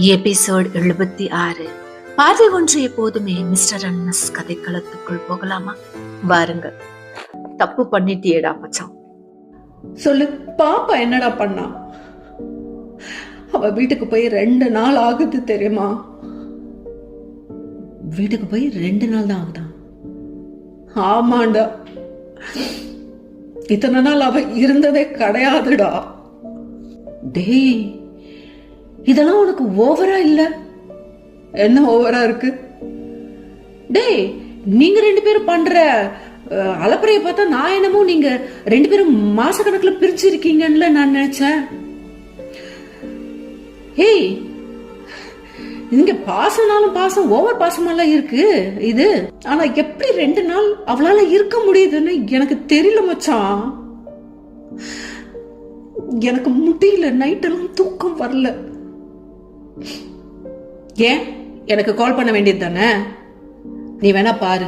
Episode 76. பார்வை ஒன்று எப்போதுமே மிஸ்டர் அண்ட் மிஸ் கதைக்களத்துக்குள் போகலாமா? வாருங்க. தப்பு பண்ணிட்டியேடா மச்சான். சொல்லு, பாப்பா என்னடா பண்ணா? அவ வீட்டுக்கு போய் 2 நாள் ஆகுது தெரியுமா? வீட்டுக்கு போய் 2 நாள் தான் ஆகுதா? ஆமாண்டா, இத்தனை நாள் அவ இருந்ததே கிடையாதுடா. டேய், இதெல்லாம் உனக்கு ஓவரா இல்ல? என்ன ஓவரா இருக்கு? டேய், நீங்க 2 பேரும் பண்ற அலப்பறைய பார்த்தா நான் என்னமோ நீங்க 2 பேரும் மாச கணக்குல பிரிச்சு இருக்கீங்கன்னு நான் நினைச்சேன். ஹேய், இங்க பாசம்னாலும் பாசம், ஓவர் பாசமெல்லாம் இருக்கு இது. ஆனா எப்படி 2 நாள் அவளால இருக்க முடியுதுன்னு எனக்கு தெரியல மச்சான். எனக்கு முடியல, நைட் எல்லாம் தூக்கம் வரல. ஏன் எனக்கு கால் பண்ண வேண்டியது தானே? நீ வேணா பாரு,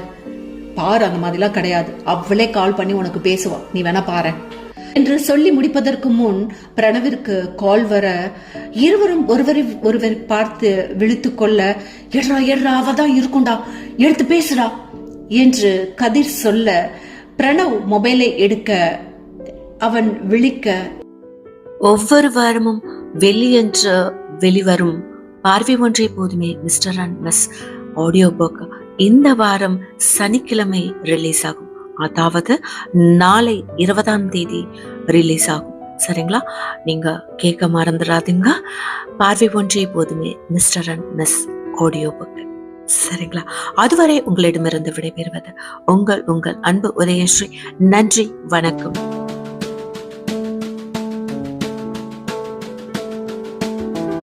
அந்த மாதிரிலாம் கிடையாது. அவளே கால் பண்ணி உனக்கு பேசுவா, நீ வேணா பாரு என்று சொல்லி முடிப்பதற்கு முன் பிரணவிற்கு கால் வர இருவரும் ஒருவர் பார்த்து விழித்து கொள்ள, எட்ரா அவதான் இருக்கும்டா, எடுத்து பேசுடா என்று கதிர் சொல்ல பிரணவ் மொபைலை எடுக்க அவன் விழிக்க, ஒவ்வொரு வாரமும் வெள்ளியன்று வெளிவரும் பார்வை ஒன்று எப்போதுமே mister and miss audio book இந்த வாரம் சனிக்கிழமை ரிலீஸ் ஆகும். அதாவது நாளை 20ஆம் தேதி ரிலீஸ் ஆகும். சரிங்களா? நீங்க கேட்க மறந்துடாதீங்க. பார்வை ஒன்று எப்போதுமே mister and miss audio book. சரிங்களா? அதுவரை உங்களிடமிருந்து விடைபெறுவது உங்கள் அன்பு உதயஸ்ரீ. நன்றி, வணக்கம்.